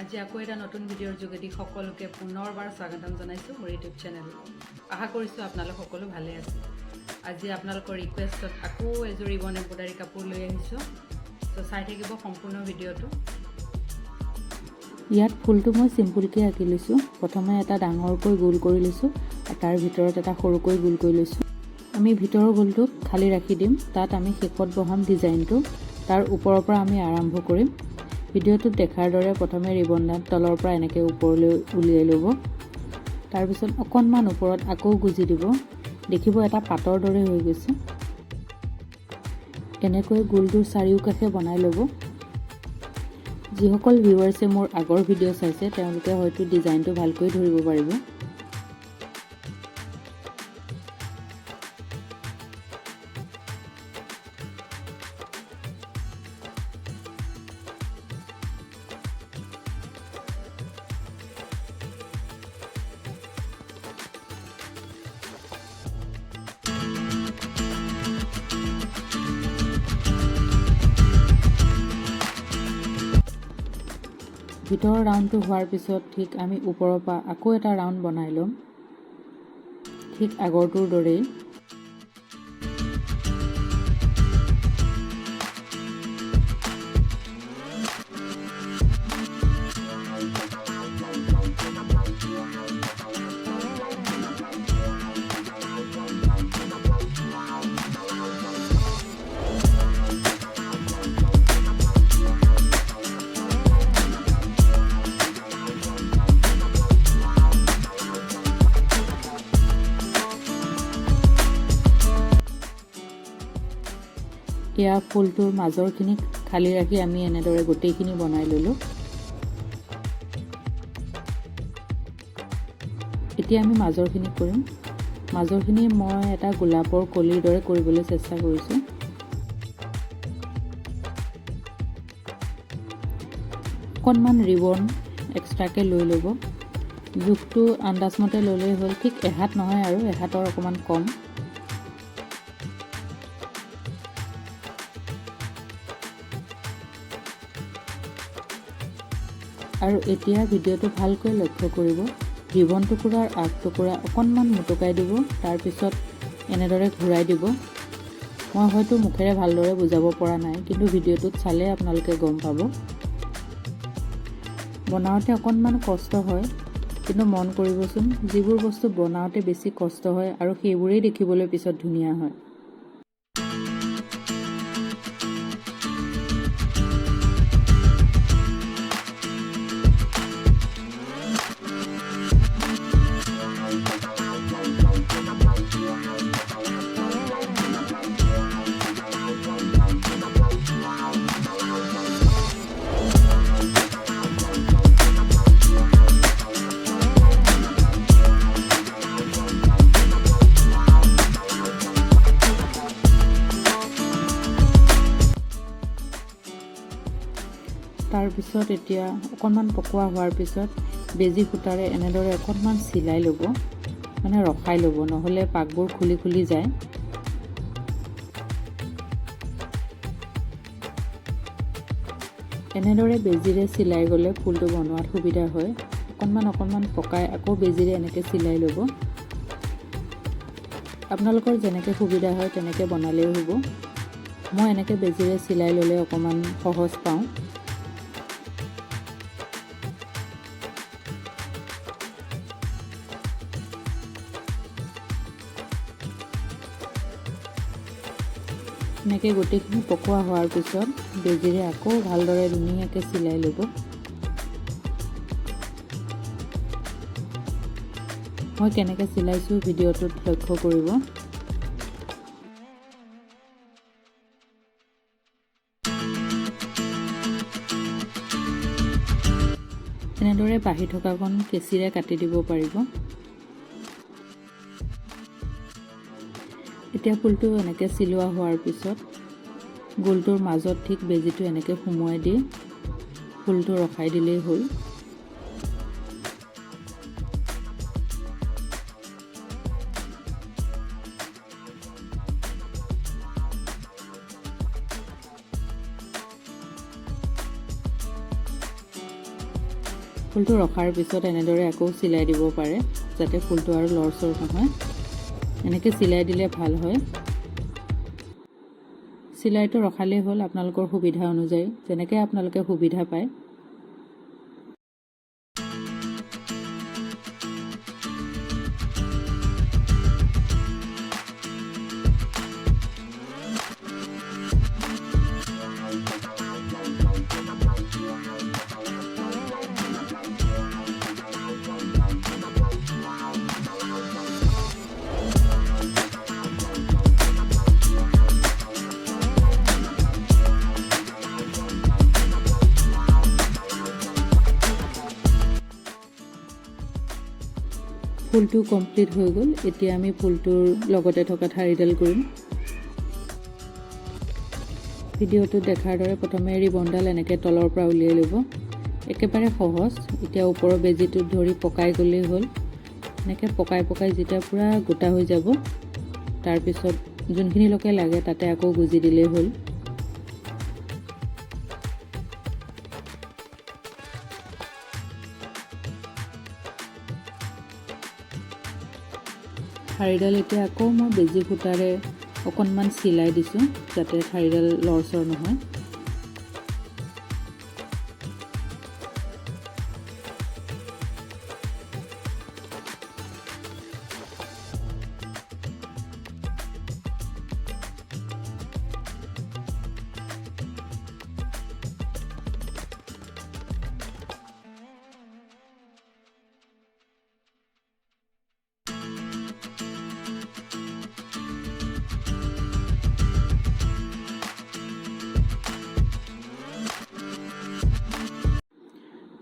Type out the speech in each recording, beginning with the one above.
আজি আকৌ এটা নতুন ভিডিঅ'ৰ যোগেদি সকলোকে পুনৰবাৰ স্বাগতম জনাইছো মোৰ ইউটিউব চেনেলত। আশা কৰিছো আপোনালোক সকলো ভালে আছে। আজি আপোনালোকৰ ৰিকুৱেষ্টত আকৌ এযোৰ ৰিবন এম্ব্ৰইডাৰী কাপোৰ লৈ আহিছো। তো চাই থাকিব সম্পূৰ্ণ ভিডিঅ'টো। ইয়াত ফুলটো মই সিম্পলকৈ আঁকি লৈছো। প্ৰথমে এটা ডাঙৰকৈ গোল কৰি লৈছো আৰু তাৰ ভিতৰত এটা সৰুকৈ গোল কৰি লৈছো। আমি ভিতৰৰ গোলটো খালি ৰাখি দিম। তাত আমি শেষত বহাম ডিজাইনটো। তাৰ ওপৰৰ পৰা আমি আৰম্ভ কৰিম। ভিডিঅ'টোত দেখাৰ দৰে প্ৰথমে ৰিবনডাল তলৰ পৰা এনেকৈ ওপৰলৈ উলিয়াই ল'ব। তাৰ পিছত অকণমান ওপৰত আকৌ গুজি দিব। দেখিব এটা পাতৰ দৰে হৈ গৈছে। এনেকৈ গোলটোৰ চাৰিওকাষে বনাই ল'ব। যিসকল ভিউৱাৰ্ছে মোৰ আগৰ ভিডিঅ' চাইছে তেওঁলোকে হয়তো ডিজাইনটো ভালকৈ ধৰিব পাৰিব। ভিতৰৰ ৰাউণ্ডটো হোৱাৰ পিছত ঠিক আমি ওপৰৰ পৰা আকৌ এটা ৰাউণ্ড বনাই ল'ম, ঠিক আগৰটোৰ দৰেই। এয়া ফুলটোৰ মাজৰখিনি খালি ৰাখি আমি এনেদৰে গোটেইখিনি বনাই ল'লোঁ। এতিয়া আমি মাজৰখিনি কৰিম। মাজৰখিনি মই এটা গোলাপৰ কলিৰ দৰে কৰিবলৈ চেষ্টা কৰিছোঁ। অকণমান ৰিবন এক্সট্ৰাকৈ লৈ ল'ব। জোখটো আন্দাজমতে ল'লেই হ'ল। ঠিক এহাত নহয় আৰু এহাতৰ অকণমান কম। আৰু এতিয়া ভিডিঅ'টো ভালকৈ লক্ষ্য কৰিব। ৰিবন টুকুৰাৰ আগ টুকুৰা অকণমান মুটকাই দিব, তাৰপিছত এনেদৰে ঘূৰাই দিব। মই হয়তো মুখেৰে ভালদৰে বুজাব পৰা নাই, কিন্তু ভিডিঅ'টোত চালে আপোনালোকে গম পাব। বনাওঁতে অকণমান কষ্ট হয়, কিন্তু মন কৰিবচোন, যিবোৰ বস্তু বনাওঁতে বেছি কষ্ট হয় আৰু সেইবোৰেই দেখিবলৈ পিছত ধুনীয়া হয়। তাৰপিছত এতিয়া অকণমান পকোৱা হোৱাৰ পিছত বেজী সূতাৰে এনেদৰে অকণমান চিলাই ল'ব, মানে ৰখাই ল'ব, নহ'লে পাকবোৰ খুলি খুলি যায়। এনেদৰে বেজীৰে চিলাই গ'লে ফুলটো বনোৱাত সুবিধা হয়। অকণমান পকাই আকৌ বেজীৰে এনেকৈ চিলাই ল'ব। আপোনালোকৰ যেনেকৈ সুবিধা হয় তেনেকৈ বনালেও হ'ব। মই এনেকৈ বেজীৰে চিলাই ল'লে অকণমান সহজ পাওঁ। এনেকৈ গোটেইখিনি পকোৱা হোৱাৰ পিছত বেজীৰে আকৌ ভালদৰে ধুনীয়াকৈ চিলাই ল'ব। মই কেনেকৈ চিলাইছোঁ ভিডিঅ'টোত লক্ষ্য কৰিব। এনেদৰে বাঢ়ি থকাকণ কেঁচিৰে কাটি দিব পাৰিব। এতিয়া ফুলটো এনেকৈ চিলোৱা হোৱাৰ পিছত গোলটোৰ মাজত ঠিক বেজীটো এনেকৈ সুমুৱাই দি ফুলটো ৰখাই দিলেই হ'ল। ফুলটো ৰখাৰ পিছত এনেদৰে আকৌ চিলাই দিব পাৰে যাতে ফুলটো আৰু লৰচৰ নহয়। এনেকৈ চিলাই দিলে ভাল হয়। চিলাইটো ৰখালেই হ'ল আপোনালোকৰ সুবিধা অনুযায়ী, যেনেকৈ আপোনালোকে সুবিধা পায়। ফুলটো কমপ্লিট হৈ গ'ল। এতিয়া আমি ফুলটোৰ লগতে থকা ঠাৰিডাল কৰিম। ভিডিঅ'টোত দেখাৰ দৰে প্ৰথমে ৰিবনডাল এনেকৈ তলৰ পৰা উলিয়াই ল'ব। একেবাৰে সহজ। এতিয়া ওপৰৰ বেজিটোত ধৰি পকাই গ'লেই হ'ল। এনেকৈ পকাই পকাই যেতিয়া পূৰা গোটা হৈ যাব, তাৰপিছত যোনখিনিলৈকে লাগে তাতে আকৌ গুজি দিলেই হ'ল। ঠাৰিডাল এতিয়া আকৌ মই বেজি সূতাৰে অকণমান চিলাই দিছোঁ যাতে ঠাৰিডাল লৰচৰ নহয়।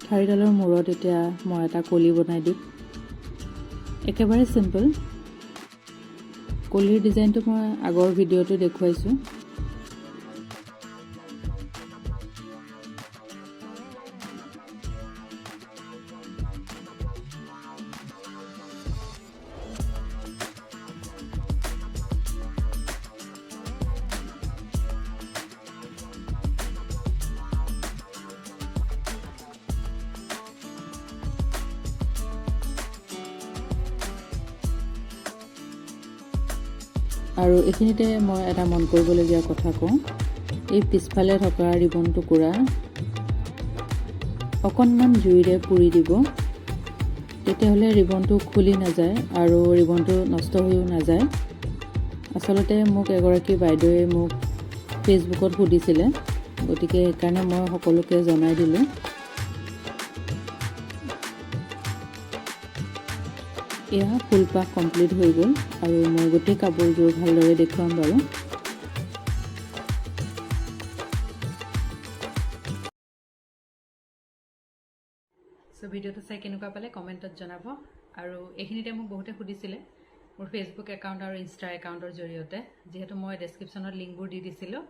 ঠাৰিডালৰ মূৰত এতিয়া মই এটা কলি বনাই দিম। একেবাৰে চিম্পল। কলিৰ ডিজাইনটো মই আগৰ ভিডিঅ'টো দেখুৱাইছোঁ। আৰু এইখিনিতে মই এটা মন কৰিবলগীয়া কথা কওঁ। এই পিছফালে থকা ৰিবন টুকুৰা অকণমান জুইৰে পুৰি দিব, তেতিয়াহ'লে ৰিবনটো খুলি নাযায় আৰু ৰিবনটো নষ্ট হৈও নাযায়। আচলতে মোক এগৰাকী বাইদেৱে মোক ফেচবুকত সুধিছিলে, গতিকে সেইকাৰণে মই সকলোকে জনাই দিলোঁ। এয়া ফুলপাহ কমপ্লিট হৈ গ'ল আৰু মই গোটেই কাপোৰযোৰ ভালদৰে দেখুৱাম বাৰু। চ' ভিডিঅ'টো চাই কেনেকুৱা পালে কমেণ্টত জনাব। আৰু এইখিনিতে মোক বহুতে সুধিছিলে মোৰ ফেচবুক একাউণ্ট আৰু ইনষ্টা একাউণ্টৰ জৰিয়তে, যিহেতু মই ডেছক্ৰিপশ্যনত লিংকবোৰ দি দিছিলোঁ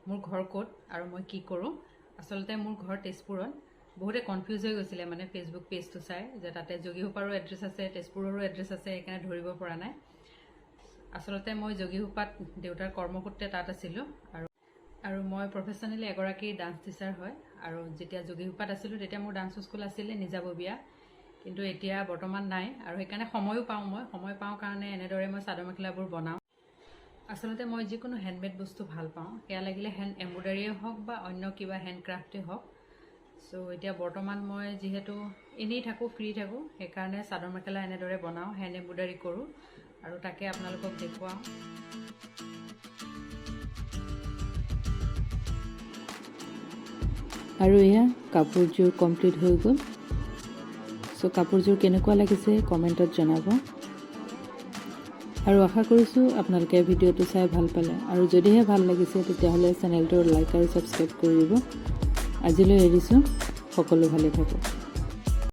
মোৰ ঘৰ ক'ত আৰু মই কি কৰোঁ। আচলতে মোৰ ঘৰ তেজপুৰত। বহুতে কনফিউজ হৈ গৈছিলে মানে ফেচবুক পেজটো চাই যে তাতে যোগীঘোপাৰো এড্ৰেছ আছে, তেজপুৰৰো এড্ৰেছ আছে, সেইকাৰণে ধৰিব পৰা নাই। আচলতে মই যোগীঘোপাত দেউতাৰ কৰ্মসূত্ৰে তাত আছিলোঁ আৰু মই প্ৰফেশ্যনেলি এগৰাকী ডান্স টিচাৰ হয়। আৰু যেতিয়া যোগীঘোপাত আছিলোঁ তেতিয়া মোৰ ডান্স স্কুল আছিলে নিজাববীয়া, কিন্তু এতিয়া বৰ্তমান নাই। আৰু সেইকাৰণে সময়ো পাওঁ, মই সময় পাওঁ কাৰণে এনেদৰে মই চাদৰ মেখেলাবোৰ বনাওঁ। আচলতে মই যিকোনো হেণ্ডমেড বস্তু ভাল পাওঁ, সেয়া লাগিলে হেণ্ড এম্ব্ৰইডাৰীয়ে হওক বা অন্য কিবা হেণ্ডক্ৰাফ্টেই হওক। চ' এতিয়া বৰ্তমান মই যিহেতু এনেই থাকোঁ, ফ্ৰী থাকোঁ, সেইকাৰণে চাদৰ মেখেলা এনেদৰে বনাওঁ, হেণ্ড এম্ব্ৰইডাৰী কৰোঁ আৰু তাকে আপোনালোকক দেখুৱাওঁ। আৰু এয়া কাপোৰযোৰ কমপ্লিট হৈ গ'ল। চ' কাপোৰযোৰ কেনেকুৱা লাগিছে কমেণ্টত জনাব। আৰু আশা কৰিছোঁ আপোনালোকে ভিডিঅ'টো চাই ভাল পালে, আৰু যদিহে ভাল লাগিছে তেতিয়াহ'লে চেনেলটো লাইক আৰু ছাবস্ক্ৰাইব কৰি দিব। আজিলৈ এৰিছোঁ। সকলো ভালে থাকক।